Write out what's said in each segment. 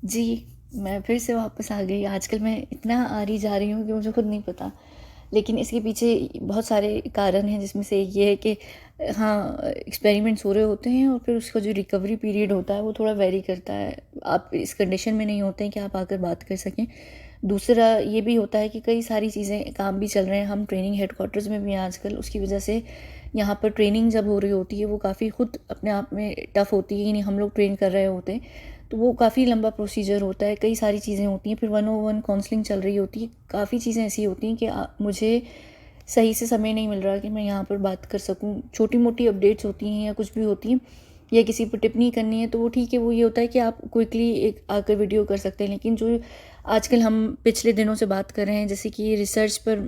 जी, मैं फिर से वापस आ गई। आजकल मैं इतना आ रही जा रही हूँ कि मुझे खुद नहीं पता। लेकिन इसके पीछे बहुत सारे कारण हैं, जिसमें से एक ये है कि हाँ, एक्सपेरिमेंट्स हो रहे होते हैं और फिर उसका जो रिकवरी पीरियड होता है वो थोड़ा वेरी करता है। आप इस कंडीशन में नहीं होते हैं कि आप आकर बात कर सकें। दूसरा ये भी होता है कि कई सारी चीज़ें काम भी चल रहे हैं। हम ट्रेनिंग हेडक्वार्टर्स में भी हैं आजकल, उसकी वजह से यहाँ पर ट्रेनिंग जब हो रही होती है वो काफ़ी खुद अपने आप में टफ़ होती है। यानी हम लोग ट्रेन कर रहे होते हैं तो वो काफ़ी लंबा प्रोसीजर होता है, कई सारी चीज़ें होती हैं, फिर 101 काउंसलिंग चल रही होती है। काफ़ी चीज़ें ऐसी होती हैं कि मुझे सही से समय नहीं मिल रहा कि मैं यहाँ पर बात कर सकूँ। छोटी मोटी अपडेट्स होती हैं या कुछ भी होती हैं या किसी पर टिप्पणी करनी है तो वो ठीक है, वो ये होता है कि आप क्विकली एक आकर वीडियो कर सकते हैं। लेकिन जो आजकल हम पिछले दिनों से बात कर रहे हैं, जैसे कि रिसर्च पर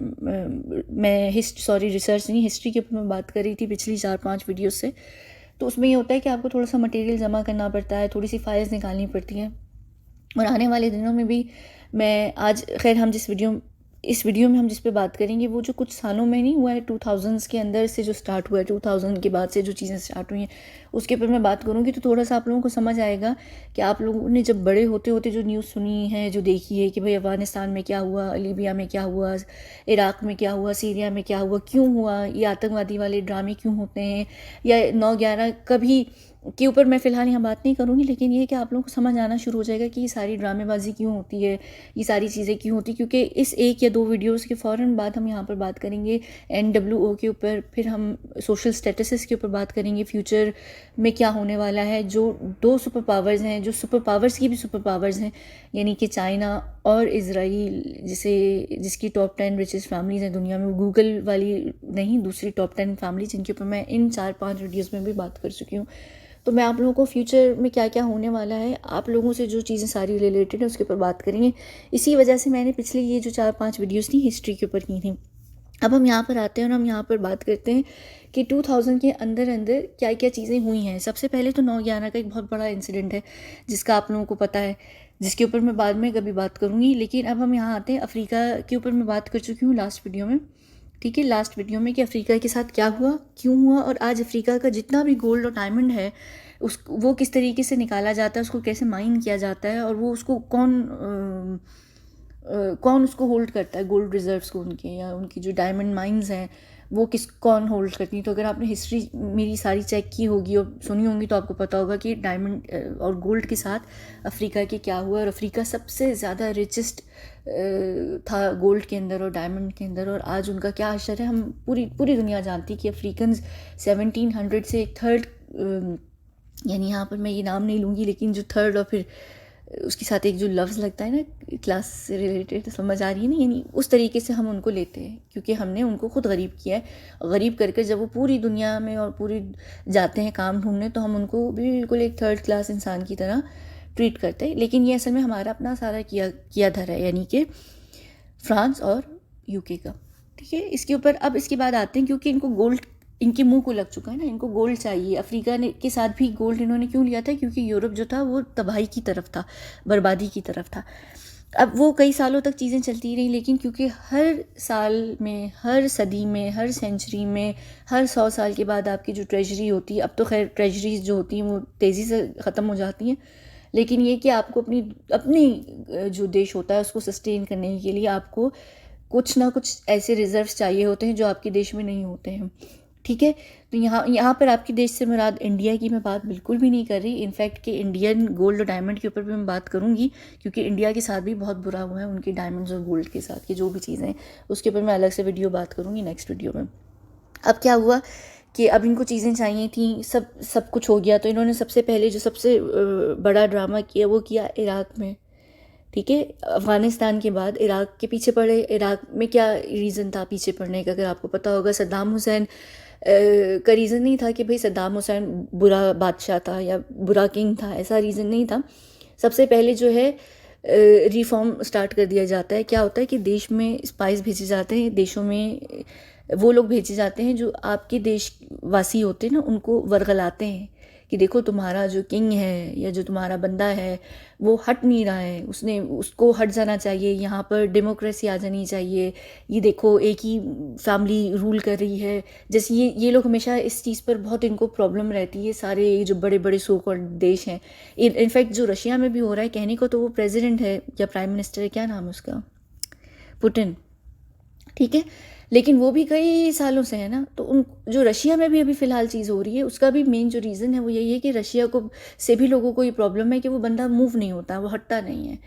मैं रिसर्च नहीं, हिस्ट्री के ऊपर मैं बात कर रही थी पिछली 4-5 वीडियो से। तो उसमें ये होता है कि आपको थोड़ा सा मटेरियल जमा करना पड़ता है, थोड़ी सी फाइल्स निकालनी पड़ती हैं। और आने वाले दिनों में भी मैं आज खैर हम इस वीडियो में हम जिस पे बात करेंगे वो जो कुछ सालों में नहीं हुआ है, 2000s के अंदर से जो स्टार्ट हुआ है, 2000 के बाद से जो चीज़ें स्टार्ट हुई हैं उसके ऊपर मैं बात करूँगी। तो थोड़ा सा आप लोगों को समझ आएगा कि आप लोगों ने जब बड़े होते होते जो न्यूज़ सुनी है, जो देखी है कि भाई अफ़गानिस्तान में क्या हुआ, लीबिया में क्या हुआ, इराक़ में क्या हुआ, सीरिया में क्या हुआ, क्यों हुआ, ये आतंकवादी वाले ड्रामे क्यों होते हैं, या 9/11 कभी के ऊपर मैं फ़िलहाल यहाँ बात नहीं करूँगी। लेकिन ये है कि आप लोगों को समझ आना शुरू हो जाएगा कि ये सारी ड्रामेबाज़ी क्यों होती है, ये सारी चीज़ें क्यों होती हैं। क्योंकि इस 1 या 2 वीडियोज़ के फ़ौरन बाद हम यहाँ पर बात करेंगे NWO के ऊपर, फिर हम सोशल स्टेटसेस के ऊपर बात करेंगे, फ्यूचर में क्या होने वाला है। जो 2 सुपर पावर्स हैं, जो सुपर पावर्स की भी सुपर पावर्स हैं, यानी कि चाइना और इज़राइल, जिसकी टॉप 10 रिचेस्ट फैमिलीज़ हैं दुनिया में, वो गूगल वाली नहीं, दूसरी टॉप 10 फैमिली जिनके ऊपर मैं इन 4-5 वीडियोज़ में भी बात कर चुकी हूँ। तो मैं आप लोगों को फ्यूचर में क्या क्या होने वाला है, आप लोगों से जो चीज़ें सारी रिलेटेड है उसके ऊपर बात करेंगे। इसी वजह से मैंने पिछले ये जो 4-5 वीडियोस थी हिस्ट्री के ऊपर की थी। अब हम यहाँ पर आते हैं और हम यहाँ पर बात करते हैं कि 2000 के अंदर अंदर क्या क्या चीज़ें हुई हैं। सबसे पहले तो 9/11 का एक बहुत बड़ा इंसिडेंट है जिसका आप लोगों को पता है, जिसके ऊपर मैं बाद में कभी बात करूँगी। लेकिन अब हम यहाँ आते हैं, अफ्रीका के ऊपर मैं बात कर चुकी हूँ लास्ट वीडियो में। ठीक है, लास्ट वीडियो में कि अफ्रीका के साथ क्या हुआ, क्यों हुआ, और आज अफ्रीका का जितना भी गोल्ड और डायमंड है वो किस तरीके से निकाला जाता है, उसको कैसे माइन किया जाता है, और वो उसको कौन उसको होल्ड करता है, गोल्ड रिजर्व्स को उनके, या उनकी जो डायमंड माइंस हैं वो कौन होल्ड करती है। तो अगर आपने हिस्ट्री मेरी सारी चेक की होगी और सुनी होंगी तो आपको पता होगा कि डायमंड और गोल्ड के साथ अफ्रीका के क्या हुआ। और अफ्रीका सबसे ज़्यादा रिचेस्ट था गोल्ड के अंदर और डायमंड के अंदर, और आज उनका क्या अशर है हम पूरी पूरी दुनिया जानती है कि अफ्रीकन 1700 से एक थर्ड, यानी यहाँ पर मैं ये नाम नहीं लूँगी, लेकिन जो थर्ड और फिर उसके साथ एक जो लफ्ज़ लगता है ना क्लास से रिलेटेड, तो समझ आ रही है ना, यानी उस तरीके से हम उनको लेते हैं क्योंकि हमने उनको खुद गरीब किया है। गरीब करके जब वो पूरी दुनिया में और पूरी जाते हैं काम ढूंढने तो हम उनको भी बिल्कुल एक थर्ड क्लास इंसान की तरह ट्रीट करते हैं। लेकिन ये असल में हमारा अपना सारा किया धरा है, यानी कि फ्रांस और यूके का। ठीक है, इसके ऊपर अब इसके बाद आते हैं, क्योंकि इनको गोल्ड इनके मुंह को लग चुका है ना, इनको गोल्ड चाहिए। अफ्रीका ने के साथ भी गोल्ड इन्होंने क्यों लिया था, क्योंकि यूरोप जो था वो तबाही की तरफ था, बर्बादी की तरफ था। अब वो कई सालों तक चीज़ें चलती रहीं, लेकिन क्योंकि हर साल में, हर सदी में, हर सेंचुरी में, हर 100 साल के बाद आपकी जो ट्रेजरी होती है, अब तो खैर ट्रेजरीज जो होती हैं वो तेज़ी से ख़त्म हो जाती हैं, लेकिन ये कि आपको अपनी जो देश होता है उसको सस्टेन करने के लिए आपको कुछ ना कुछ ऐसे रिजर्व्स चाहिए होते हैं जो आपके देश में नहीं होते हैं। ठीक है, तो यहाँ पर आपके देश से मुराद इंडिया की मैं बात बिल्कुल भी नहीं कर रही। इनफैक्ट कि इंडियन गोल्ड और डायमंड के ऊपर भी मैं बात करूँगी, क्योंकि इंडिया के साथ भी बहुत बुरा हुआ है उनके डायमंड्स और गोल्ड के साथ की जो भी चीज़ें हैं, उसके ऊपर मैं अलग से वीडियो बात करूँगी नेक्स्ट वीडियो में। अब क्या हुआ कि अब इनको चीज़ें चाहिए थी, सब कुछ हो गया, तो इन्होंने सबसे पहले जो सबसे बड़ा ड्रामा किया वो किया इराक़ में। ठीक है, अफ़गानिस्तान के बाद इराक़ के पीछे पड़े। इराक़ में क्या रीज़न था पीछे पड़ने का, अगर आपको पता होगा, सद्दाम हुसैन का रीज़न नहीं था कि भाई सद्दाम हुसैन बुरा बादशाह था या बुरा किंग था, ऐसा रीज़न नहीं था। सबसे पहले जो है रिफॉर्म स्टार्ट कर दिया जाता है। क्या होता है कि देश में स्पाइस भेजे जाते हैं, देशों में वो लोग भेजे जाते हैं जो आपके देशवासी होते हैं ना, उनको वर्गलाते हैं कि देखो तुम्हारा जो किंग है या जो तुम्हारा बंदा है वो हट नहीं रहा है, उसको हट जाना चाहिए, यहाँ पर डेमोक्रेसी आ जानी चाहिए, ये देखो एक ही फैमिली रूल कर रही है। जैसे ये लोग हमेशा इस चीज़ पर बहुत इनको प्रॉब्लम रहती है, सारे ये जो बड़े बड़े सो कॉल्ड देश हैं। इनफैक्ट जो रशिया में भी हो रहा है, कहने को तो वो प्रेसिडेंट है या प्राइम मिनिस्टर है, क्या नाम है उसका, पुतिन, ठीक है, लेकिन वो भी कई सालों से है ना। तो उन जो रशिया में भी अभी फ़िलहाल चीज़ हो रही है, उसका भी मेन जो रीज़न है वो यही है कि रशिया को से भी लोगों को ये प्रॉब्लम है कि वो बंदा मूव नहीं होता, वो हटता नहीं है।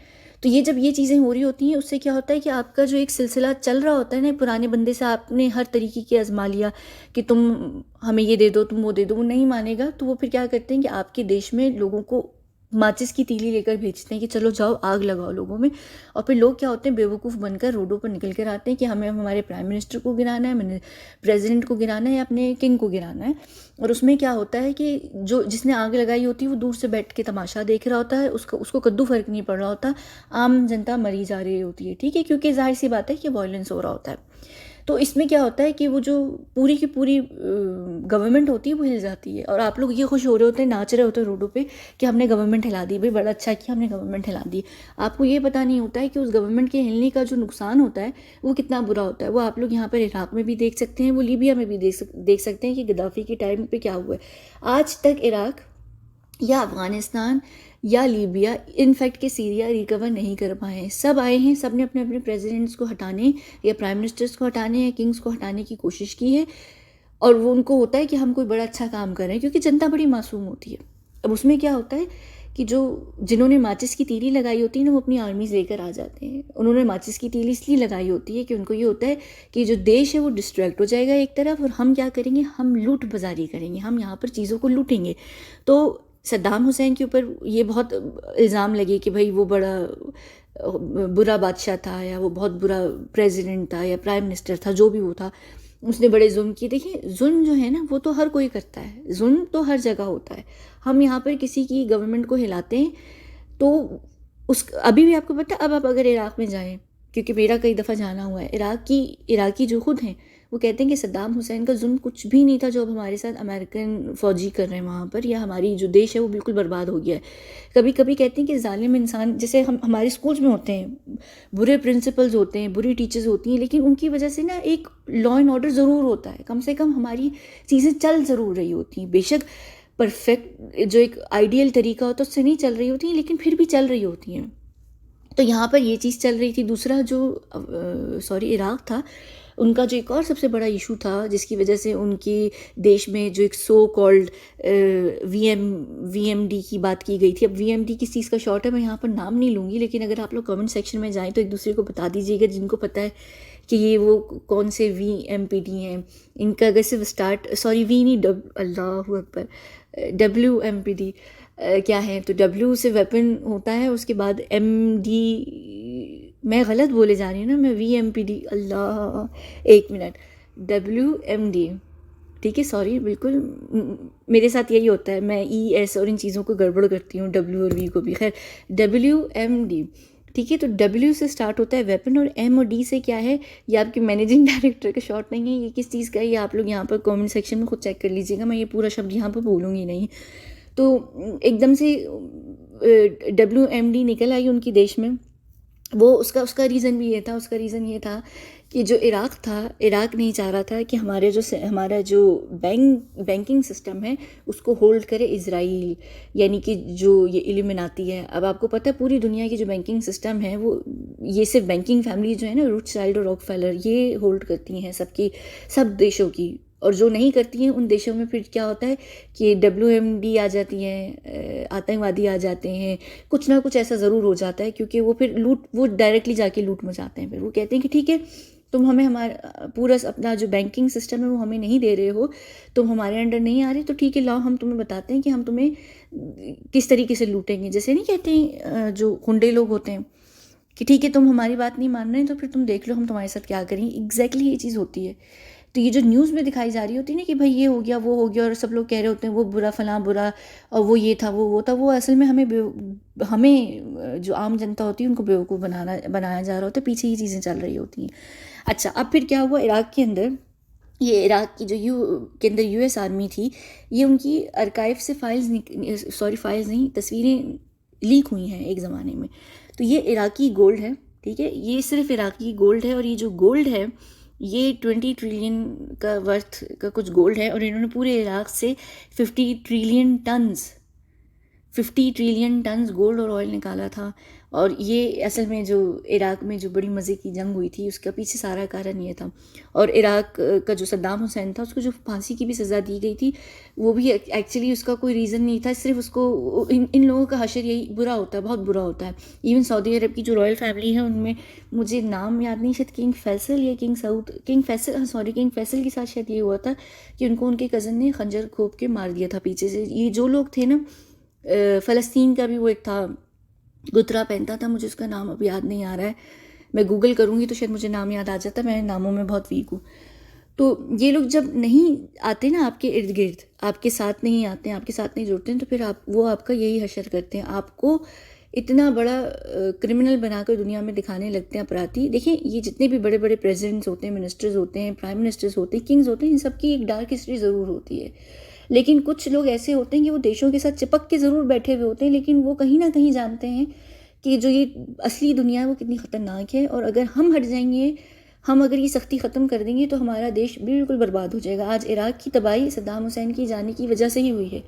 तो ये जब ये चीज़ें हो रही होती हैं, उससे क्या होता है कि आपका जो एक सिलसिला चल रहा होता है ना, पुराने बंदे से आपने हर तरीके की आजमा लिया कि तुम हमें ये दे दो, तुम वो दे दो, वो नहीं मानेगा। तो वो फिर क्या करते हैं कि आपके देश में लोगों को माचिस की तीली लेकर भेजते हैं कि चलो जाओ आग लगाओ लोगों में। और फिर लोग क्या होते हैं, बेवकूफ़ बनकर रोडों पर निकल कर आते हैं कि हमें हमारे प्राइम मिनिस्टर को गिराना है, मैंने प्रेसिडेंट को गिराना है या अपने किंग को गिराना है। और उसमें क्या होता है कि जो जिसने आग लगाई होती है वो दूर से बैठ के तमाशा देख रहा होता है, उसको कद्दू फर्क नहीं पड़ रहा होता, आम जनता मरी जा रही होती है, ठीक है, क्योंकि जाहिर सी बात है कि वायलेंस हो रहा होता है। तो इसमें क्या होता है कि वो जो पूरी की पूरी गवर्नमेंट होती है वो हिल जाती है, और आप लोग ये खुश हो रहे होते हैं, नाच रहे होते हैं रोडों पे कि हमने गवर्नमेंट हिला दी, भाई बड़ा अच्छा किया हमने गवर्नमेंट हिला दी। आपको ये पता नहीं होता है कि उस गवर्नमेंट के हिलने का जो नुकसान होता है वो कितना बुरा होता है। वो आप लोग यहाँ पर इराक में भी देख सकते हैं, वो लीबिया में भी देख सकते हैं कि गद्दाफी के टाइम पर क्या हुआ है। आज तक इराक या अफ़गानिस्तान या लीबिया, इनफैक्ट के सीरिया रिकवर नहीं कर पाए हैं। सब आए हैं, सब ने अपने अपने प्रेसिडेंट्स को हटाने या प्राइम मिनिस्टर्स को हटाने या किंग्स को हटाने की कोशिश की है, और वो उनको होता है कि हम कोई बड़ा अच्छा काम कर रहे हैं, क्योंकि जनता बड़ी मासूम होती है। अब उसमें क्या होता है कि जिन्होंने माचिस की तीली लगाई होती है ना, वो अपनी आर्मीज लेकर आ जाते हैं। उन्होंने माचिस की तीली इसलिए लगाई होती है कि उनको ये होता है कि जो देश है वो डिस्ट्रैक्ट हो जाएगा एक तरफ, और हम क्या करेंगे, हम लूट बाजारी करेंगे, हम यहाँ पर चीज़ों को लूटेंगे। तो सद्दाम हुसैन के ऊपर ये बहुत इल्ज़ाम लगे कि भाई वो बड़ा बुरा बादशाह था, या वो बहुत बुरा प्रेसिडेंट था या प्राइम मिनिस्टर था, जो भी वो था, उसने बड़े जुल्म किए। देखिए जुल्म जो है ना वो तो हर कोई करता है, जुल्म तो हर जगह होता है। हम यहाँ पर किसी की गवर्नमेंट को हिलाते हैं तो अभी भी आपको पता है, अब आप अगर इराक़ में जाएं, क्योंकि मेरा कई दफ़ा जाना हुआ है, इराक़ी जो खुद हैं वो कहते हैं कि सद्दाम हुसैन का जुल्म कुछ भी नहीं था जो अब हमारे साथ अमेरिकन फ़ौजी कर रहे हैं वहाँ पर, या हमारी जो देश है वो बिल्कुल बर्बाद हो गया है। कभी कभी कहते हैं कि जालिम इंसान, जैसे हम हमारे स्कूल्स में होते हैं, बुरे प्रिंसिपल्स होते हैं, बुरी टीचर्स होती हैं, लेकिन उनकी वजह से ना एक लॉ एंड ऑर्डर ज़रूर होता है, कम से कम हमारी चीज़ें चल ज़रूर रही होती हैं। बेशक परफेक्ट जो एक आइडियल तरीका होता है उससे नहीं चल रही होती हैं, लेकिन फिर भी चल रही होती हैं। तो यहाँ पर ये चीज़ चल रही थी। दूसरा जो इराक़ था, उनका जो एक और सबसे बड़ा इशू था जिसकी वजह से उनके देश में जो एक सो कॉल्ड वीएमडी की बात की गई थी। अब वीएमडी किस चीज़ का शॉर्ट है, मैं यहाँ पर नाम नहीं लूँगी, लेकिन अगर आप लोग कमेंट सेक्शन में जाएँ तो एक दूसरे को बता दीजिएगा जिनको पता है कि ये वो कौन से वीएमपीडी हैं। इनका अगर सिर्फ वी नहीं, अल्लाहु अकबर, WMPD क्या है, तो W से वेपन होता है, उसके बाद MD, मैं गलत बोले जा रही हूँ ना, मैं VMPD, अल्लाह एक मिनट, WMD, ठीक है, सॉरी, बिल्कुल मेरे साथ यही होता है, मैं ES और इन चीज़ों को गड़बड़ करती हूँ, W और V को भी। खैर WMD, ठीक है। तो W से स्टार्ट होता है वेपन, और M और D से क्या है, ये आपके मैनेजिंग डायरेक्टर का शॉर्ट नहीं है, ये किस चीज़ का है ये आप लोग यहाँ पर कमेंट सेक्शन में खुद चेक कर लीजिएगा, मैं ये पूरा शब्द यहाँ पर बोलूँगी नहीं। तो एकदम से WMD निकल आई उनकी देश में। वो उसका रीज़न भी ये था, कि जो इराक़ था, इराक़ नहीं चाह रहा था कि हमारा जो बैंकिंग सिस्टम है उसको होल्ड करे इज़राइल, यानी कि जो ये इल्यूमिनाती है। अब आपको पता है पूरी दुनिया की जो बैंकिंग सिस्टम है वो, ये सिर्फ बैंकिंग फैमिली जो है ना, रोथशाइल्ड और रॉकफेलर, ये होल्ड करती हैं सब देशों की, और जो नहीं करती हैं उन देशों में फिर क्या होता है कि WMD आ जाती हैं, आतंकवादी आ जाते हैं, कुछ ना कुछ ऐसा ज़रूर हो जाता है, क्योंकि वो फिर वो डायरेक्टली जाके लूट मचाते हैं। फिर वो कहते हैं कि ठीक है, तुम हमें हमारा पूरा अपना जो बैंकिंग सिस्टम है वो हमें नहीं दे रहे हो, तुम हमारे अंडर नहीं आ रहे, तो ठीक है, लाओ हम तुम्हें बताते हैं कि हम तुम्हें किस तरीके से लूटेंगे। जैसे नहीं कहते हैं जो गुंडे लोग होते हैं कि ठीक है तुम हमारी बात नहीं मान रहे तो फिर तुम देख लो हम तुम्हारे साथ क्या करेंगे। एग्जैक्टली ये चीज़ होती है। तो ये जो न्यूज़ में दिखाई जा रही होती है ना कि भाई ये हो गया वो हो गया, और सब लोग कह रहे होते हैं वो बुरा फलां बुरा, और वो ये था वो था, वो असल में हमें जो आम जनता होती है उनको बेवकूफ़ बनाया जा रहा होता है, पीछे ये चीज़ें चल रही होती हैं। अच्छा, अब फिर क्या हुआ इराक़ के अंदर, ये इराक की जो के अंदर यूएस आर्मी थी, ये उनकी आर्काइव से फाइल्स नहीं, तस्वीरें लीक हुई हैं एक ज़माने में। तो ये इराकी गोल्ड है, ठीक है, ये सिर्फ इराकी गोल्ड है, और ये जो गोल्ड है ये 20 ट्रिलियन का वर्थ का कुछ गोल्ड है, और इन्होंने पूरे इराक से 50 ट्रिलियन टन्स गोल्ड और ऑयल निकाला था। और ये असल में जो इराक में जो बड़ी मज़े की जंग हुई थी उसका पीछे सारा कारण ये था। और इराक का जो सद्दाम हुसैन था उसको जो फांसी की भी सज़ा दी गई थी, वो भी एक्चुअली उसका कोई रीज़न नहीं था, सिर्फ उसको इन लोगों का हशर यही बुरा होता है, बहुत बुरा होता है। इवन सऊदी अरब की जो रॉयल फैमिली है उनमें, मुझे नाम याद नहीं, शायद किंग फैसल या किंग फैसल के साथ शायद ये हुआ था कि उनको उनके कज़न ने खंजर घोंप के मार दिया था पीछे से। ये जो लोग थे ना, फ़लस्तीन का भी वो एक था, गुतरा पहनता था, मुझे उसका नाम अब याद नहीं आ रहा है, मैं गूगल करूँगी तो शायद मुझे नाम याद आ जाता, मैं नामों में बहुत वीक हूँ। तो ये लोग जब नहीं आते ना आपके इर्द गिर्द, आपके साथ नहीं आते हैं, आपके साथ नहीं जुड़ते हैं, तो फिर वो आपका यही हशर करते हैं, आपको इतना बड़ा क्रिमिनल बनाकर दुनिया में दिखाने लगते हैं, अपराधी। देखिए, ये जितने भी बड़े बड़े प्रेसिडेंट्स होते हैं, मिनिस्टर्स होते हैं, प्राइम मिनिस्टर्स होते हैं, किंग्स होते हैं, इन सब की एक डार्क हिस्ट्री ज़रूर होती है। लेकिन कुछ लोग ऐसे होते हैं कि वो देशों के साथ चिपक के ज़रूर बैठे हुए होते हैं, लेकिन वो कहीं ना कहीं जानते हैं कि जो ये असली दुनिया है वो कितनी ख़तरनाक है, और अगर हम हट जाएंगे, हम अगर ये सख्ती ख़त्म कर देंगे तो हमारा देश बिल्कुल बर्बाद हो जाएगा। आज इराक की तबाही सद्दाम हुसैन की जाने की वजह से ही हुई है।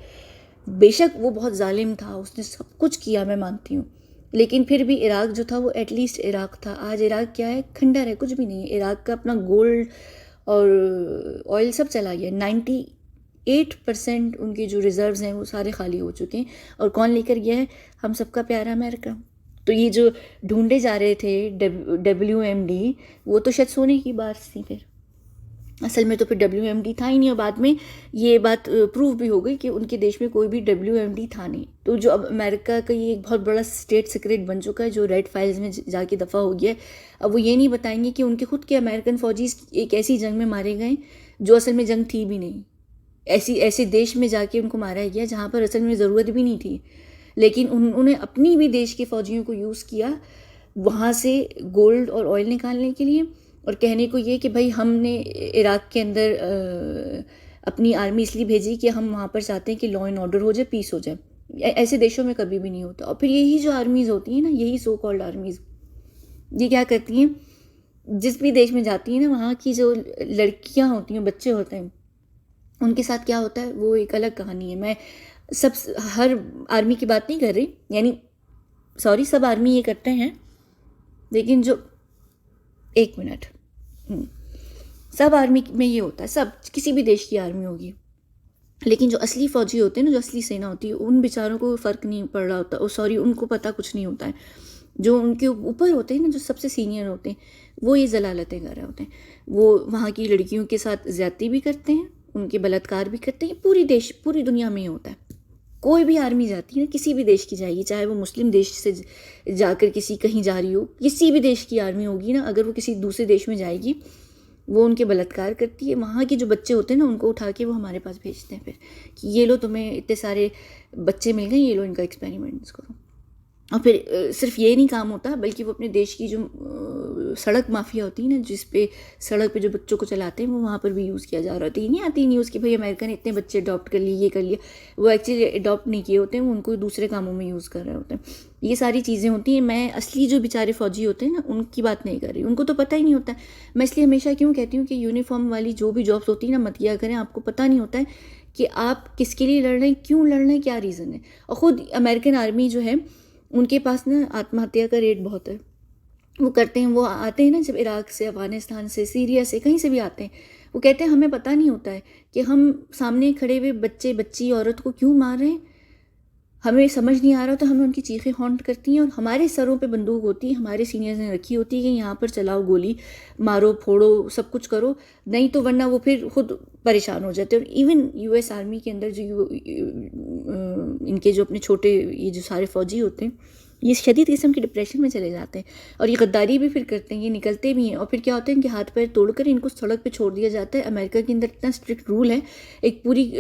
बेशक वो बहुत जालिम था, उसने सब कुछ किया, मैं मानती हूँ, लेकिन फिर भी इराक जो था वो एटलीस्ट इराक था। आज इराक क्या है? खंडर है, कुछ भी नहीं है। इराक का अपना गोल्ड और ऑयल सब चला गया। 98% उनके जो रिजर्व्स हैं वो सारे खाली हो चुके हैं, और कौन लेकर गया है? हम सबका प्यारा अमेरिका। तो ये जो ढूंढे जा रहे थे WMD, वो तो शायद सोने की बात थी, फिर असल में तो फिर WMD था ही नहीं, और बाद में ये बात प्रूव भी हो गई कि उनके देश में कोई भी WMD था नहीं। तो जो अब अमेरिका का ये एक बहुत बड़ा स्टेट सीक्रेट बन चुका है, जो रेड फाइल्स में जाके दफ़ा हो गया है। अब वो ये नहीं बताएंगे कि उनके खुद के अमेरिकन फौजी एक ऐसी जंग में मारे गए जो असल में जंग थी भी नहीं, ऐसे देश में जाके उनको मारा गया जहाँ पर असल में ज़रूरत भी नहीं थी, लेकिन उन्होंने अपनी भी देश के फ़ौजियों को यूज़ किया वहाँ से गोल्ड और ऑयल निकालने के लिए, और कहने को ये कि भाई हमने इराक के अंदर अपनी आर्मी इसलिए भेजी कि हम वहाँ पर चाहते हैं कि लॉ एंड ऑर्डर हो जाए, पीस हो जाए। ऐसे देशों में कभी भी नहीं होता। और फिर यही जो आर्मीज़ होती हैं ना, यही सो कॉल्ड आर्मीज़, ये क्या करती हैं, जिस भी देश में जाती हैं ना, वहाँ की जो लड़कियाँ होती हैं, बच्चे होते हैं, उनके साथ क्या होता है वो एक अलग कहानी है। मैं हर आर्मी की बात नहीं कर रही, यानी सॉरी, सब आर्मी ये करते हैं, लेकिन जो एक मिनट सब आर्मी में ये होता है, सब किसी भी देश की आर्मी होगी, लेकिन जो असली फ़ौजी होते हैं ना, जो असली सेना होती है, उन बेचारों को फ़र्क नहीं पड़ रहा होता, सॉरी, उनको पता कुछ नहीं होता है। जो उनके ऊपर होते हैं ना, जो सबसे सीनियर होते हैं, वो ये जलालतें कर रहे होते हैं। वो वहाँ की लड़कियों के साथ ज़्यादती भी करते हैं, उनके बलात्कार भी करते हैं। पूरी दुनिया में ही होता है। कोई भी आर्मी जाती है ना, किसी भी देश की जाएगी, चाहे वो मुस्लिम देश से जाकर कहीं जा रही हो, किसी भी देश की आर्मी होगी ना, अगर वो किसी दूसरे देश में जाएगी, वो उनके बलात्कार करती है। वहाँ के जो बच्चे होते हैं ना, उनको उठा के वो हमारे पास भेजते हैं फिर कि ये लो, तुम्हें इतने सारे बच्चे मिल गए, ये लो, इनका एक्सपेरिमेंट्स करो। और फिर सिर्फ ये नहीं काम होता, बल्कि वो अपने देश की जो सड़क माफिया होती है ना, जिस पे सड़क पे जो बच्चों को चलाते हैं, वो वहाँ पर भी यूज़ किया जा रहा होता है। ये नहीं आती न्यूज़ कि भाई अमेरिका ने इतने बच्चे अडॉप्ट कर लिए, ये कर लिया। वो एक्चुअली अडॉप्ट नहीं किए होते हैं, वो उनको दूसरे कामों में यूज़ कर रहे होते हैं। ये सारी चीज़ें होती हैं। मैं असली जो बेचारे फ़ौजी होते हैं ना, उनकी बात नहीं कर रही, उनको तो पता ही नहीं होता है। मैं इसलिए हमेशा क्यों कहती हूँ कि यूनिफॉर्म वाली जो भी जॉब्स होती है ना, मत किया करें। आपको पता नहीं होता है कि आप किसके लिए लड़ रहे हैं, क्यों लड़ रहे हैं, क्या रीज़न है। और ख़ुद अमेरिकन आर्मी जो है, उनके पास ना आत्महत्या का रेट बहुत है। वो करते हैं, वो आते हैं ना जब इराक से, अफ़गानिस्तान से, सीरिया से, कहीं से भी आते हैं, वो कहते हैं हमें पता नहीं होता है कि हम सामने खड़े हुए बच्चे, बच्ची, औरत को क्यों मार रहे हैं, हमें समझ नहीं आ रहा। तो हमें उनकी चीखें हॉन्ट करती हैं, और हमारे सरों पे बंदूक होती है, हमारे सीनियर्स ने रखी होती है कि यहाँ पर चलाओ गोली, मारो, फोड़ो, सब कुछ करो, नहीं तो वरना वो फिर खुद परेशान हो जाते हैं। और इवन US आर्मी के अंदर जो इनके जो अपने छोटे ये जो सारे फ़ौजी होते हैं, ये शदीद किस्म के डिप्रेशन में चले जाते हैं, और ये गद्दारी भी फिर करते हैं, ये निकलते भी हैं। और फिर क्या होता है, इनके हाथ पैर तोड़कर इनको सड़क पे छोड़ दिया जाता है। अमेरिका के अंदर इतना स्ट्रिक्ट रूल है, एक पूरी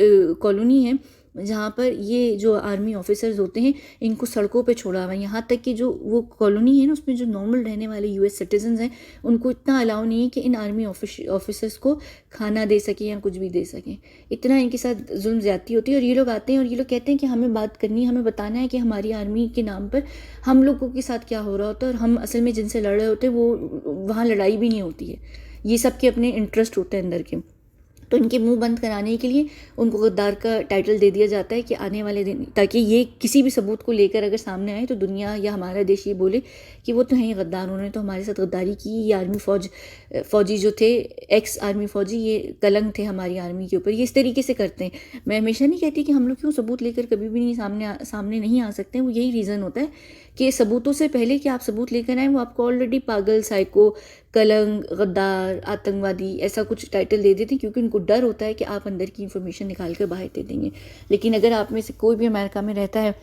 कॉलोनी है जहाँ पर ये जो आर्मी ऑफिसर्स होते हैं इनको सड़कों पे छोड़ा हुआ है। यहाँ तक कि जो वो कॉलोनी है ना, उसमें जो नॉर्मल रहने वाले यूएस सिटीजन्स हैं उनको इतना अलाउ नहीं है कि इन आर्मी ऑफिसर्स को खाना दे सकें या कुछ भी दे सकें। इतना इनके साथ जुल्म ज़्यादती होती है। और ये लोग आते हैं और ये लोग कहते हैं कि हमें बात करनी है, हमें बताना है कि हमारी आर्मी के नाम पर हम लोगों के साथ क्या हो रहा होता है, और हम असल में जिनसे लड़ रहे होते हैं वो वहाँ लड़ाई भी नहीं होती है। ये सब के अपने इंटरेस्ट होते हैं अंदर के। तो इनके मुंह बंद कराने के लिए उनको गद्दार का टाइटल दे दिया जाता है कि आने वाले दिन, ताकि ये किसी भी सबूत को लेकर अगर सामने आए तो दुनिया या हमारा देश ये बोले कि वो तो हैं गद्दार, उन्होंने तो हमारे साथ गद्दारी की। ये आर्मी फौजी जो थे, एक्स आर्मी फौजी, ये कलंक थे हमारी आर्मी के ऊपर। ये इस तरीके से करते हैं। मैं हमेशा नहीं कहती कि हम लोग क्यों सबूत लेकर कभी भी नहीं सामने नहीं आ सकते हैं। वो यही रीज़न होता है कि सबूतों से पहले कि आप सबूत लेकर आए वो आपको ऑलरेडी पागल, साइको, कलंक, गद्दार, आतंकवादी ऐसा कुछ टाइटल दे देते हैं, क्योंकि उनको डर होता है कि आप अंदर की इन्फॉर्मेशन निकाल कर बाहर दे देंगे। लेकिन अगर आप में से कोई भी अमेरिका में रहता है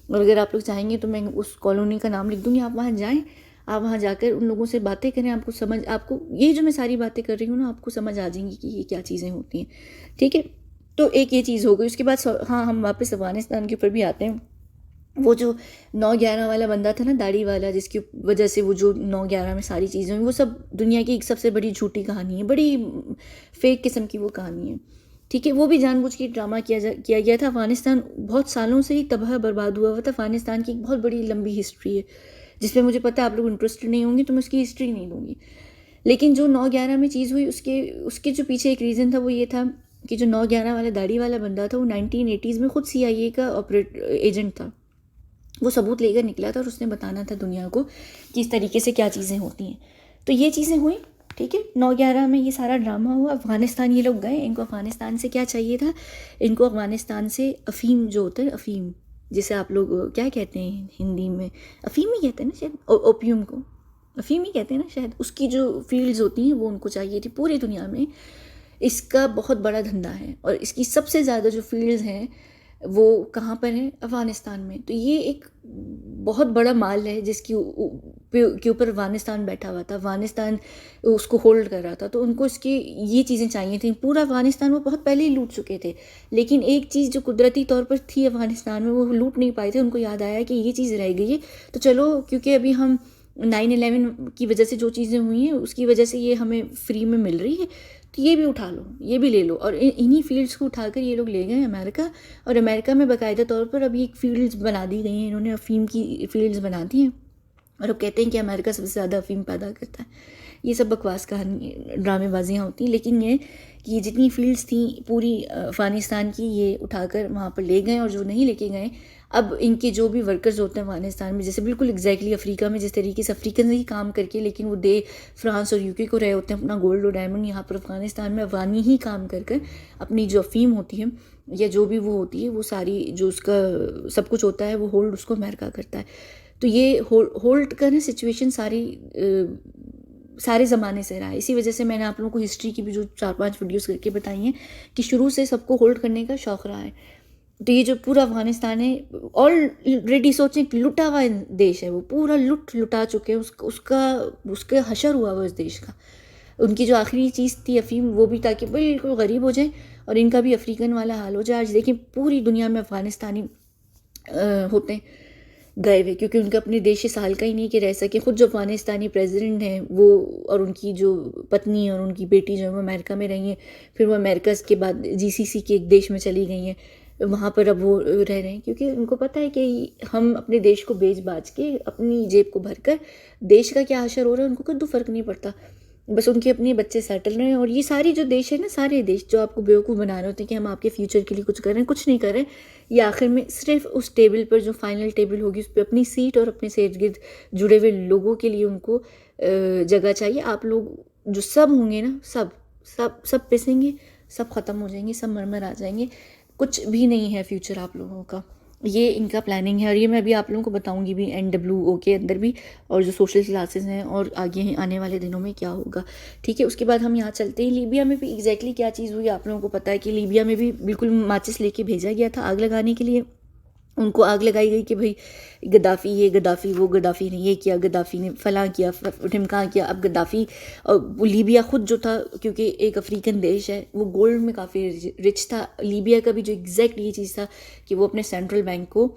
और अगर आप लोग चाहेंगे तो मैं उस कॉलोनी का नाम लिख दूँगी, आप वहाँ जाएँ, आप वहाँ जाकर उन लोगों से बातें करें। आपको ये जो मैं सारी बातें कर रही हूँ ना, आपको समझ आ जाएंगी कि ये क्या चीज़ें होती हैं। ठीक है, तो एक ये चीज़ हो गई। उसके बाद हाँ, हम वापस अफगानिस्तान के ऊपर भी आते हैं। वो जो 9/11 वाला बंदा था ना, दाढ़ी वाला, जिसकी वजह से वो जो 9/11 में सारी चीज़ें हुई, वो सब दुनिया की एक सबसे बड़ी झूठी कहानी है, बड़ी फेक किस्म की वो कहानी है। ठीक है, वो भी जानबूझ के ड्रामा किया गया था। अफगानिस्तान बहुत सालों से ही तबाह बर्बाद हुआ था। अफगानिस्तान की एक बहुत बड़ी लंबी हिस्ट्री है जिसमें मुझे पता है आप लोग इंटरेस्टेड नहीं होंगे, तो मैं उसकी हिस्ट्री नहीं दूंगी। लेकिन जो 9/11 में चीज़ हुई उसके जो पीछे एक रीज़न था वो ये था कि जो 9/11 वाला दाढ़ी वाला बंदा था वो 1980s में खुद CIA का एजेंट था। वो सबूत लेकर निकला था और उसने बताना था दुनिया को कि इस तरीके से क्या चीज़ें होती हैं। तो ये चीज़ें हुई। ठीक है, 9/11 में ये सारा ड्रामा हुआ। अफ़गानिस्तान ये लोग गए। इनको अफ़गानिस्तान से क्या चाहिए था? इनको अफ़गानिस्तान से अफ़ीम जो होता है, अफ़ीम जिसे आप लोग क्या कहते हैं हिंदी में, अफ़ीम ही कहते हैं ना शायद, ओपियम को अफ़ीम ही कहते हैं ना शायद, उसकी जो फील्ड्स होती हैं वो उनको चाहिए थी। पूरी दुनिया में इसका बहुत बड़ा धंधा है और इसकी सबसे ज़्यादा जो फील्ड्स हैं वो कहाँ पर है? अफ़गानिस्तान में। तो ये एक बहुत बड़ा माल है जिसकी के ऊपर अफ़गानिस्तान बैठा हुआ था। अफ़गानिस्तान उसको होल्ड कर रहा था, तो उनको इसकी ये चीज़ें चाहिए थी। पूरा अफ़गानिस्तान वो बहुत पहले ही लूट चुके थे, लेकिन एक चीज़ जो कुदरती तौर पर थी अफ़गानिस्तान में वो लूट नहीं पाए थे। उनको याद आया कि ये चीज़ रह गई है, तो चलो, क्योंकि अभी हम 9/11 की वजह से जो चीज़ें हुई हैं उसकी वजह से ये हमें फ्री में मिल रही है, तो ये भी उठा लो, ये भी ले लो। और इन्हीं फील्ड्स को उठाकर ये लोग ले गए अमेरिका। और अमेरिका में बाकायदा तौर पर अभी एक फील्ड्स बना दी गई हैं, इन्होंने अफ़ीम की फील्ड्स बना दी हैं और अब कहते हैं कि अमेरिका सबसे ज़्यादा अफ़ीम पैदा करता है। ये सब बकवास कहानी ड्रामेबाजियाँ होती हैं। लेकिन ये कि जितनी फील्ड्स थी पूरी अफ़गानिस्तान की, ये उठाकर वहाँ पर ले गए। और जो नहीं लेके गए, अब इनके जो भी वर्कर्स होते हैं अफ़गानिस्तान में, जैसे बिल्कुल एग्जैक्टली अफ्रीका में जिस तरीके से अफ्रीकन ही काम करके, लेकिन वो दे फ्रांस और UK को रहे होते हैं अपना गोल्ड और डायमंड, यहाँ पर अफ़गानिस्तान में अफ़गानी ही काम कर अपनी जो अफ़ीम होती है या जो भी वो होती है, वो सारी जो उसका सब कुछ होता है वो होल्ड उसको अमेरिका करता है। तो ये होल्ड करना सिचुएशन सारे ज़माने से रहा है। इसी वजह से मैंने आप लोगों को हिस्ट्री की भी जो 4-5 वीडियोस करके बताई हैं कि शुरू से सबको होल्ड करने का शौक़ रहा है। तो ये जो पूरा अफ़गानिस्तान है ऑलरेडी सोचें लुटा हुआ देश है, वो पूरा लुटा चुके हैं। उसका हशर हुआ वो इस देश का। उनकी जो आखिरी चीज़ थी अफ़ीम, वो भी ताकि बिल्कुल गरीब हो जाए और इनका भी अफ्रीकन वाला हाल हो जाए। आज देखिए पूरी दुनिया में अफ़गानिस्तानी होते हैं गए हुए, क्योंकि उनका अपने देश से साल का ही नहीं कि रह सके। खुद जो अफ़गानिस्तानी प्रेसिडेंट हैं वो और उनकी जो पत्नी और उनकी बेटी जो है वो अमेरिका में रही हैं, फिर वो अमेरिका के बाद GCC के एक देश में चली गई हैं, वहाँ पर अब वो रह रहे हैं, क्योंकि उनको पता है कि हम अपने देश को बेच बाच के अपनी जेब को भरकर देश का क्या असर हो रहा है उनको कोई फ़र्क नहीं पड़ता। बस उनके अपने बच्चे सेटल रहे हैं। और ये सारी जो देश है ना, सारे देश जो आपको बेवकूफ़ बना रहे होते हैं कि हम आपके फ्यूचर के लिए कुछ कर रहे हैं, कुछ नहीं कर रहे। ये आखिर में सिर्फ उस टेबल पर जो फाइनल टेबल होगी उस पर अपनी सीट और अपने से इर्द गिर्द जुड़े हुए लोगों के लिए उनको जगह चाहिए। आप लोग जो सब होंगे ना, सब पिसेंगे, सब ख़त्म हो जाएंगे, सब मर आ जाएंगे, कुछ भी नहीं है फ्यूचर आप लोगों का। ये इनका प्लानिंग है और ये मैं अभी आप लोगों को बताऊंगी भी NWO के अंदर भी, और जो सोशल क्लासेस हैं और आगे आने वाले दिनों में क्या होगा। ठीक है, उसके बाद हम यहाँ चलते हैं। लीबिया में भी एग्जैक्टली क्या चीज़ हुई आप लोगों को पता है कि लीबिया में भी बिल्कुल माचिस लेके भेजा गया था आग लगाने के लिए। उनको आग लगाई गई कि भाई गद्दाफ़ी ये गद्दाफ़ी वो, गद्दाफ़ी ने ये किया, गद्दाफ़ी ने फ़लाँ किया, ढिमका किया। अब गद्दाफ़ी वो लीबिया ख़ुद जो था, क्योंकि एक अफ्रीकन देश है, वो गोल्ड में काफ़ी रिच था। लीबिया का भी जो एग्जैक्ट ये चीज़ था कि वो अपने सेंट्रल बैंक को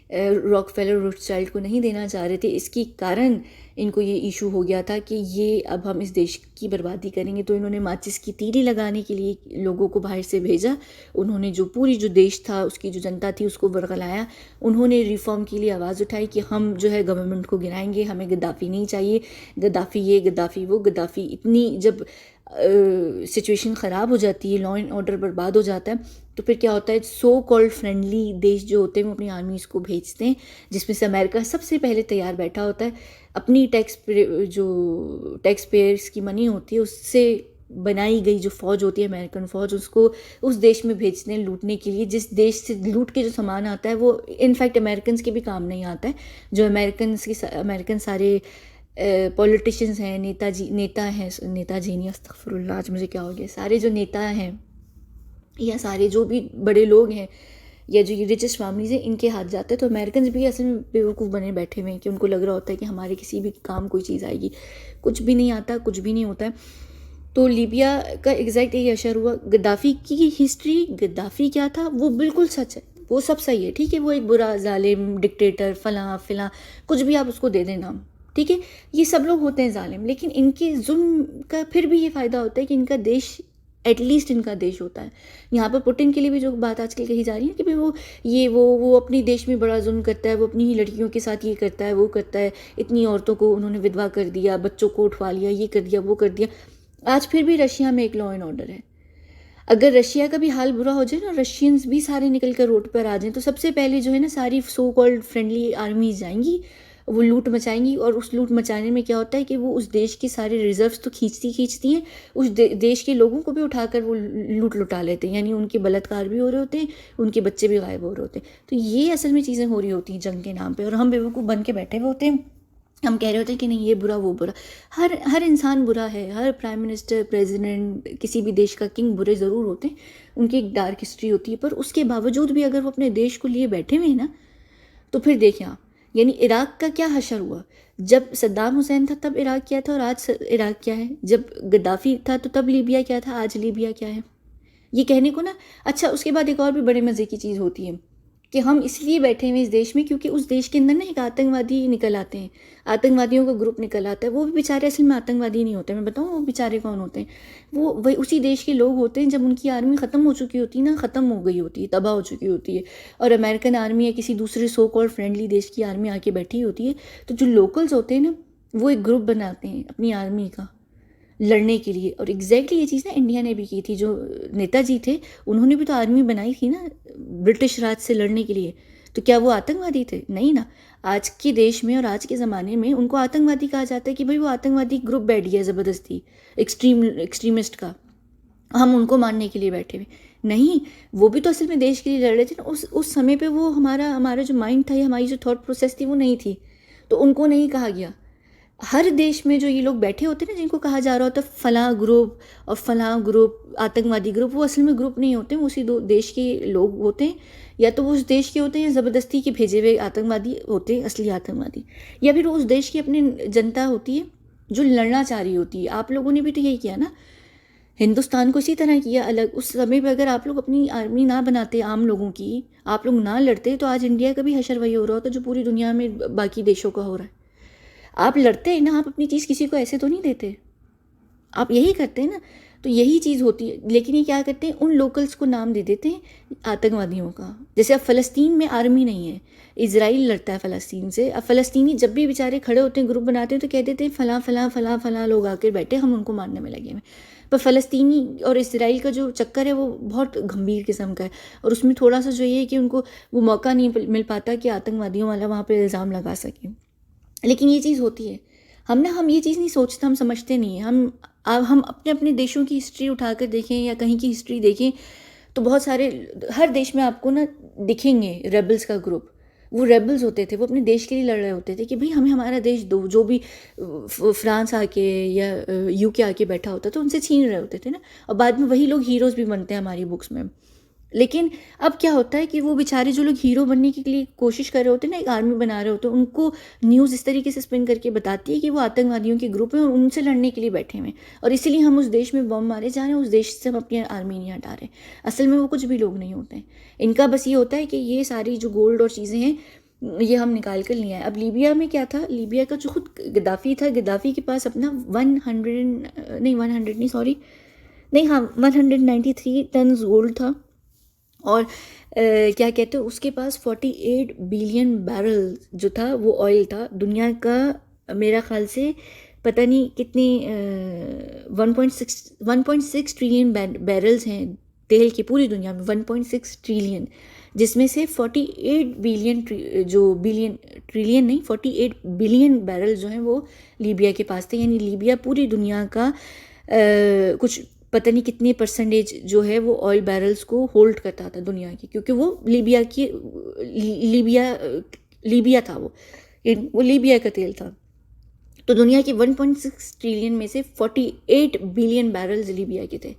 रॉकफेलर रोथस्चाइल्ड को नहीं देना चाह रहे थे। इसके कारण इनको ये इशू हो गया था कि ये अब हम इस देश की बर्बादी करेंगे। तो इन्होंने माचिस की तीली लगाने के लिए लोगों को बाहर से भेजा। उन्होंने जो पूरी जो देश था, उसकी जो जनता थी, उसको वर्गलाया। उन्होंने रिफॉर्म के लिए आवाज़ उठाई कि हम जो है गवर्नमेंट को गिराएंगे, हमें गद्दाफ़ी नहीं चाहिए, गद्दाफ़ी ये गद्दाफ़ी वो, गद्दाफ़ी। इतनी जब सिचुएशन ख़राब हो जाती है, लॉ एंड ऑर्डर बर्बाद हो जाता है, तो फिर क्या होता है, सो कॉल्ड फ्रेंडली देश जो होते हैं वो अपनी आर्मीज़ को भेजते हैं, जिसमें से अमेरिका सबसे पहले तैयार बैठा होता है। अपनी टैक्स पेयर्स की मनी होती है, उससे बनाई गई जो फ़ौज होती है, अमेरिकन फ़ौज, उसको उस देश में भेजते हैं लूटने के लिए। जिस देश से लूट के जो सामान आता है वो इनफैक्ट अमेरिकन के भी काम नहीं आता है। जो अमेरिकन सारे पॉलिटिशियंस हैं, नेताजी नहीं, अस्तगफिरुल्लाह, आज मुझे क्या हो गया, सारे जो नेता हैं या सारे जो भी बड़े लोग हैं या जो ये रिचेस्ट फैमिलीज हैं, इनके हाथ जाते हैं। तो अमेरिकन भी असल में बेवकूफ़ बने बैठे हुए हैं कि उनको लग रहा होता है कि हमारे किसी भी काम कोई चीज़ आएगी। कुछ भी नहीं आता, कुछ भी नहीं होता है। तो लीबिया का एग्जैक्ट यही असर हुआ। गद्दाफ़ी की हिस्ट्री, गद्दाफ़ी क्या था वो बिल्कुल सच है, वो सब सही है, ठीक है। वो एक बुरा जालिम डिक्टेटर फ़लाँ फ़िलाँ, कुछ भी आप उसको दे दें नाम, ठीक है। ये सब लोग होते हैं जालिम, लेकिन इनके जुल्म का फिर भी ये फ़ायदा होता है कि इनका देश, एटलीस्ट इनका देश होता है। यहाँ पर पुतिन के लिए भी जो बात आजकल कही जा रही है कि भाई वो अपनी देश में बड़ा जुल्म करता है, वो अपनी ही लड़कियों के साथ ये करता है, वो करता है, इतनी औरतों को उन्होंने विधवा कर दिया, बच्चों को उठवा लिया, ये कर दिया, वो कर दिया। आज फिर भी रशिया में एक लॉ एंड ऑर्डर है। अगर रशिया का भी हाल बुरा हो जाए ना, रशियंस भी सारे निकल कर रोड पर आ जाएं, तो सबसे पहले जो है ना, सारी सो कॉल्ड फ्रेंडली आर्मीज जाएंगी, वो लूट मचाएंगी। और उस लूट मचाने में क्या होता है कि वो उस देश के सारे रिजर्व्स तो खींचती हैं, उस देश के लोगों को भी उठाकर वो लूट लुटा लेते हैं। यानी उनके बलात्कार भी हो रहे होते हैं, उनके बच्चे भी गायब हो रहे होते हैं। तो ये असल में चीज़ें हो रही होती हैं जंग के नाम पर, और हम बेवकूफ़ बन के बैठे हुए होते हैं। हम कह रहे होते हैं कि नहीं ये बुरा वो बुरा। हर इंसान बुरा है, हर प्राइम मिनिस्टर, प्रेसिडेंट, किसी भी देश का किंग बुरे ज़रूर होते हैं, उनकी एक डार्क हिस्ट्री होती है। पर उसके बावजूद भी अगर वो अपने देश को लिए बैठे हुए हैं ना, तो फिर देखें आप, यानी इराक़ का क्या हशर हुआ। जब सद्दाम हुसैन था तब इराक़ क्या था और आज इराक़ क्या है। जब गद्दाफ़ी था तो तब लीबिया क्या था, आज लीबिया क्या है। ये कहने को ना, अच्छा उसके बाद एक और भी बड़े मज़े की चीज़ होती है कि हम इसलिए बैठे हुए इस देश में क्योंकि उस देश के अंदर ना एक आतंकवादी निकल आते हैं, आतंकवादियों का ग्रुप निकल आता है। वो भी बेचारे असल में आतंकवादी नहीं होते। मैं बताऊँ वो बेचारे कौन होते हैं, वो वही उसी देश के लोग होते हैं। जब उनकी आर्मी ख़त्म हो चुकी होती है ना, ख़त्म हो गई होती है, तबाह हो चुकी होती है, और अमेरिकन आर्मी या किसी दूसरे सो कॉल्ड फ्रेंडली देश की आर्मी आके बैठी होती है, तो जो लोकल्स होते हैं ना, वो एक ग्रुप बनाते हैं अपनी आर्मी का लड़ने के लिए। और एग्जैक्टली ये चीज़ ना इंडिया ने भी की थी। जो नेताजी थे उन्होंने भी तो आर्मी बनाई थी ना ब्रिटिश राज से लड़ने के लिए। तो क्या वो आतंकवादी थे? नहीं ना। आज के देश में और आज के ज़माने में उनको आतंकवादी कहा जाता है कि भाई वो आतंकवादी ग्रुप बैठ गया ज़बरदस्ती, एक्सट्रीमिस्ट का, हम उनको मारने के लिए बैठे हुए। नहीं, वो भी तो असल में देश के लिए लड़ रहे थे ना। उस समय पे वो हमारा जो माइंड था या हमारी जो थॉट प्रोसेस थी वो नहीं थी, तो उनको नहीं कहा गया। हर देश में जो ये लोग बैठे होते हैं ना, जिनको कहा जा रहा होता है फलां ग्रुप और फलां ग्रुप आतंकवादी ग्रुप, वो असल में ग्रुप नहीं होते, वो उसी दो देश के लोग होते हैं। या तो वो उस देश के होते हैं या ज़बरदस्ती के भेजे हुए आतंकवादी होते हैं, असली आतंकवादी। या फिर उस देश की अपनी जनता होती है जो लड़ना चाह रही होती है। आप लोगों ने भी तो यही किया ना, हिंदुस्तान को इसी तरह किया अलग। उस समय पर अगर आप लोग अपनी आर्मी ना बनाते, आम लोगों की, आप लोग ना लड़ते, तो आज इंडिया का भी हशर वही हो रहा होता जो पूरी दुनिया में बाकी देशों का हो रहा है। आप लड़ते हैं ना, आप अपनी चीज़ किसी को ऐसे तो नहीं देते, आप यही करते हैं ना। तो यही चीज़ होती है। लेकिन ये क्या करते हैं, उन लोकल्स को नाम दे देते हैं आतंकवादियों का। जैसे अब फ़लस्तीन में आर्मी नहीं है, इजराइल लड़ता है फ़लस्तीन से। अब फ़लस्तीनी जब भी बेचारे खड़े होते हैं, ग्रुप बनाते हैं, तो कह देते हैं फ़लाँ फ़लाँ फ़लाँ फ़लाँ लोग आकर बैठे, हम उनको मारने में लगे हुए। पर फ़लस्तीनी और इसराइल का जो चक्कर है वो बहुत गंभीर किस्म का है, और उसमें थोड़ा सा जो ये है कि उनको वो मौका नहीं मिल पाता कि आतंकवादियों वाला वहाँ पर इल्ज़ाम लगा सकें। लेकिन ये चीज़ होती है। हम ये चीज़ नहीं सोचते, हम समझते नहीं हैं। हम अपने अपने देशों की हिस्ट्री उठाकर देखें या कहीं की हिस्ट्री देखें, तो बहुत सारे, हर देश में आपको ना दिखेंगे रेबल्स का ग्रुप। वो रेबल्स होते थे, वो अपने देश के लिए लड़ रहे होते थे कि भाई हमें हमारा देश दो। जो भी फ्रांस आके या यूके आके बैठा होता था, उनसे छीन रहे होते थे ना। और बाद में वही लोग हीरोज़ भी बनते हैं हमारी बुक्स में। लेकिन अब क्या होता है कि वो बेचारे जो लोग हीरो बनने के लिए कोशिश कर रहे होते हैं ना, एक आर्मी बना रहे होते हैं, उनको न्यूज़ इस तरीके से स्पिन करके बताती है कि वो आतंकवादियों के ग्रुप हैं और उनसे लड़ने के लिए बैठे हुए हैं, और इसीलिए हम उस देश में बम मारे जा रहे हैं, उस देश से हम अपनी आर्मी नहीं हटा रहे। असल में वो कुछ भी लोग नहीं होते हैं। इनका बस ये होता है कि ये सारी जो गोल्ड और चीज़ें हैं ये हम निकाल कर लिए आए। अब लीबिया में क्या था, लीबिया का जो खुद गद्दाफ़ी था, गद्दाफ़ी के पास अपना 193 टन गोल्ड था, और क्या कहते हैं उसके पास 48 बिलियन बैरल जो था वो ऑयल था। दुनिया का मेरा ख्याल से पता नहीं कितने 1.6 ट्रिलियन बैरल्स हैं तेल की पूरी दुनिया में, 1.6 ट्रिलियन, जिसमें से 48 बिलियन ट्रिलियन नहीं 48 बिलियन बैरल जो हैं वो लीबिया के पास थे। यानी लीबिया पूरी दुनिया का कुछ पता नहीं कितने परसेंटेज जो है वो ऑयल बैरल्स को होल्ड करता था दुनिया की, क्योंकि वो लीबिया था, वो लीबिया का तेल था। तो दुनिया की 1.6 ट्रिलियन में से 48 बिलियन बैरल्स लीबिया के थे।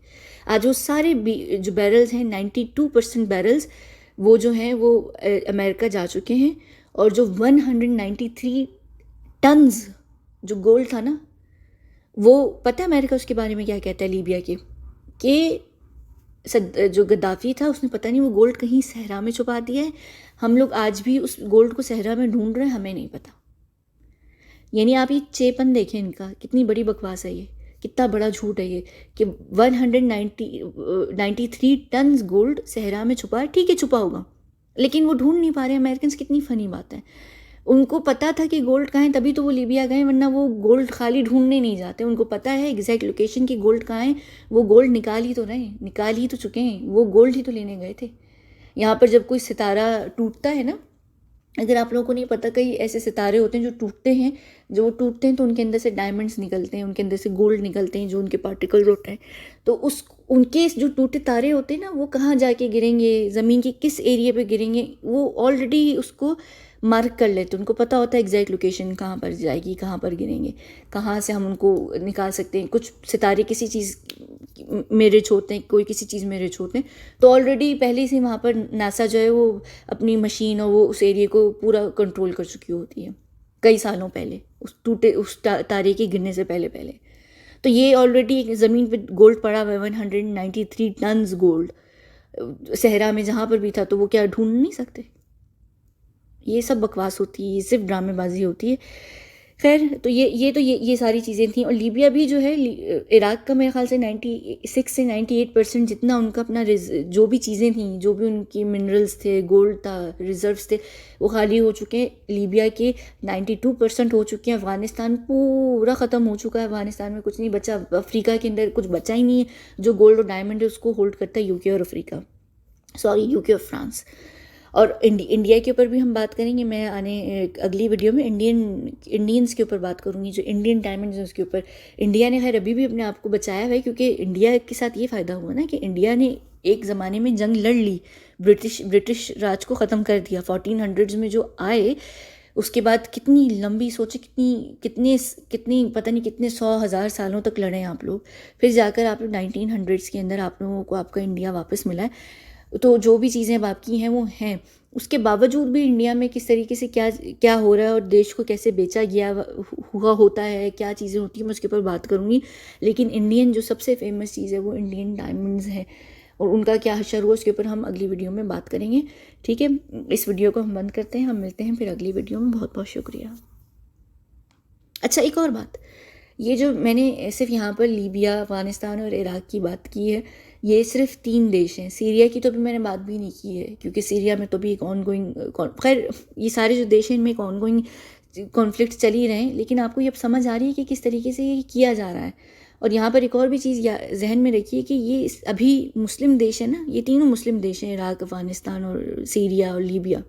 आज वो सारे जो बैरल्स हैं 92% बैरल्स वो जो हैं वो अमेरिका जा चुके हैं, और जो 193 टन्स जो गोल्ड था ना, वो पता है अमेरिका उसके बारे में क्या कहता है लीबिया के, कि जो गद्दाफ़ी था उसने पता नहीं वो गोल्ड कहीं सहरा में छुपा दिया है, हम लोग आज भी उस गोल्ड को सहरा में ढूंढ रहे हैं, हमें नहीं पता। यानी आप ये चेपन देखें इनका, कितनी बड़ी बकवास है ये, कितना बड़ा झूठ है ये कि 193 टन्स गोल्ड सहरा में छुपा है। ठीक है छुपा होगा, लेकिन वो ढूंढ नहीं पा रहे अमेरिकन। कितनी फ़नी बात है, उनको पता था कि गोल्ड कहाँ है तभी तो वो लीबिया गए, वरना वो गोल्ड खाली ढूंढने नहीं जाते। उनको पता है एग्जैक्ट लोकेशन की गोल्ड कहाँ है, वो गोल्ड निकाल ही तो चुके हैं, वो गोल्ड ही तो लेने गए थे। यहाँ पर जब कोई सितारा टूटता है ना, अगर आप लोगों को नहीं पता, कई ऐसे सितारे होते हैं जो टूटते हैं तो उनके अंदर से डायमंड्स निकलते हैं, उनके अंदर से गोल्ड निकलते हैं, जो उनके पार्टिकल्स होते हैं। तो उनके जो टूटे तारे होते हैं ना, वो कहाँ जाके गिरेंगे, ज़मीन के किस एरिया पे गिरेंगे, वो ऑलरेडी उसको मार्क कर लेते हैं। उनको पता होता है एग्जैक्ट लोकेशन कहाँ पर जाएगी, कहाँ पर गिरेंगे, कहाँ से हम उनको निकाल सकते हैं। कुछ सितारे किसी चीज़ में रिच होते हैं, कोई किसी चीज़ में रिच होते हैं, तो ऑलरेडी पहले से वहाँ पर नासा जो है वो अपनी मशीन और वो उस एरिया को पूरा कंट्रोल कर चुकी होती है कई सालों पहले, उस तारे के गिरने से पहले। तो ये ऑलरेडी ज़मीन पे गोल्ड पड़ा हुआ है, 193 टन्स गोल्ड सहरा में जहाँ पर भी था, तो वो क्या ढूंढ नहीं सकते? ये सब बकवास होती है, सिर्फ ड्रामेबाजी होती है। खैर, तो ये सारी चीज़ें थी। और लीबिया भी जो है, इराक़ का मेरे ख़्याल से 96 से 98% जितना उनका अपना जो भी चीज़ें थी, जो भी उनकी मिनरल्स थे, गोल्ड था, रिज़र्व्स थे, वो खाली हो चुके हैं। लीबिया के 92% हो चुके हैं। अफ़गानिस्तान पूरा ख़त्म हो चुका है, अफ़गानिस्तान में कुछ नहीं बचा। अफ्रीका के अंदर कुछ बचा ही नहीं है। जो गोल्ड और डायमंड है उसको होल्ड करता है यूके और फ्रांस। और इंडिया के ऊपर भी हम बात करेंगे। मैं अगली वीडियो में इंडियंस के ऊपर बात करूँगी, जो इंडियन डायमंड्स हैं उसके ऊपर। इंडिया ने खैर अभी भी अपने आप को बचाया हुआ है, क्योंकि इंडिया के साथ ये फ़ायदा हुआ ना कि इंडिया ने एक ज़माने में जंग लड़ ली, ब्रिटिश राज को ख़त्म कर दिया। 1400s में जो आए, उसके बाद कितनी लंबी सोचे, कितनी पता नहीं कितने 100,000 सालों तक लड़े आप लोग, फिर जाकर आप लोग 1900s के अंदर आप लोगों को आपका इंडिया वापस मिला है। तो जो भी चीज़ें बाकी हैं वो हैं। उसके बावजूद भी इंडिया में किस तरीके से क्या हो रहा है और देश को कैसे बेचा गया हुआ होता है, क्या चीज़ें होती हैं, मैं उसके ऊपर बात करूँगी। लेकिन इंडियन जो सबसे फेमस चीज़ है वो इंडियन डायमंड्स है, और उनका क्या हशर हुआ उसके ऊपर हम अगली वीडियो में बात करेंगे। ठीक है, इस वीडियो को हम बंद करते हैं, हम मिलते हैं फिर अगली वीडियो में। बहुत बहुत शुक्रिया। अच्छा, एक और बात, ये जो मैंने सिर्फ यहाँ पर लीबिया, अफ़गानिस्तान और इराक़ की बात की है, ये सिर्फ 3 देश हैं। सीरिया की तो भी मैंने बात भी नहीं की है, क्योंकि सीरिया में तो भी एक ऑनगोइंग, खैर ये सारे जो देश हैं इनमें एक ऑनगोइंग कॉन्फ्लिक्ट चल ही रहे हैं। लेकिन आपको ये अब समझ आ रही है कि किस तरीके से ये किया जा रहा है। और यहाँ पर एक और भी चीज़ जहन में रखिए कि ये अभी मुस्लिम देश है ना, ये तीनों मुस्लिम देश हैं, इराक़, अफ़गानिस्तान और सीरिया और लीबिया।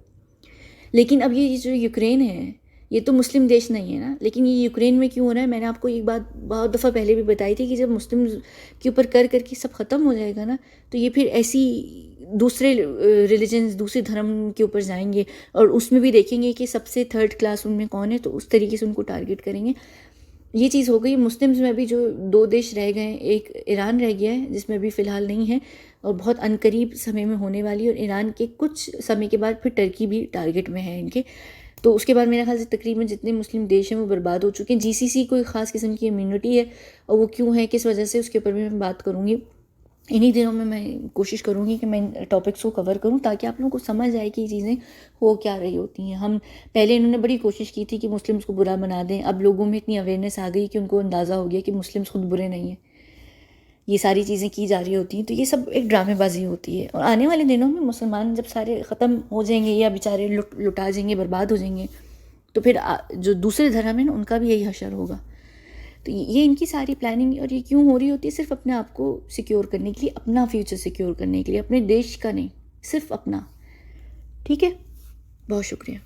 लेकिन अब ये जो यूक्रेन है, ये तो मुस्लिम देश नहीं है ना, लेकिन ये यूक्रेन में क्यों हो रहा है? मैंने आपको एक बात बहुत दफ़ा पहले भी बताई थी कि जब मुस्लिम के ऊपर करके सब ख़त्म हो जाएगा ना, तो ये फिर ऐसी दूसरे रिलीजन्स, दूसरे धर्म के ऊपर जाएंगे, और उसमें भी देखेंगे कि सबसे थर्ड क्लास उनमें कौन है, तो उस तरीके से उनको टारगेट करेंगे। ये चीज़ हो गई। मुस्लिम्स में अभी जो 2 देश रह गए हैं, एक ईरान रह गया है जिसमें अभी फ़िलहाल नहीं है और बहुत अनकरीब समय में होने वाली है, और ईरान के कुछ समय के बाद फिर टर्की भी टारगेट में है इनके। तो उसके बाद मेरे ख़्याल से तकरीबन जितने मुस्लिम देश हैं वो बर्बाद हो चुके हैं। जीसीसी कोई ख़ास किस्म की इम्यूनिटी है, और वो क्यों है, किस वजह से, उसके ऊपर भी मैं बात करूँगी। इन्हीं दिनों में मैं कोशिश करूँगी कि मैं इन टॉपिक्स को कवर करूँ ताकि आप लोगों को समझ आए कि ये चीज़ें हो क्या रही होती हैं। हम पहले इन्होंने बड़ी कोशिश की थी कि मुस्लिम्स को बुरा बना दें, अब लोगों में इतनी अवेयरनेस आ गई कि उनको अंदाज़ा हो गया कि मुस्लिम्स खुद बुरे नहीं हैं। ये सारी चीज़ें की जा रही होती हैं, तो ये सब एक ड्रामेबाजी होती है। और आने वाले दिनों में मुसलमान जब सारे ख़त्म हो जाएंगे या बेचारे लुटा जाएंगे, बर्बाद हो जाएंगे, तो फिर जो दूसरे धर्म है ना, उनका भी यही हशर होगा। तो ये इनकी सारी प्लानिंग, और ये क्यों हो रही होती है? सिर्फ अपने आप को सिक्योर करने के लिए, अपना फ्यूचर सिक्योर करने के लिए, अपने देश का नहीं, सिर्फ अपना। ठीक है, बहुत शुक्रिया।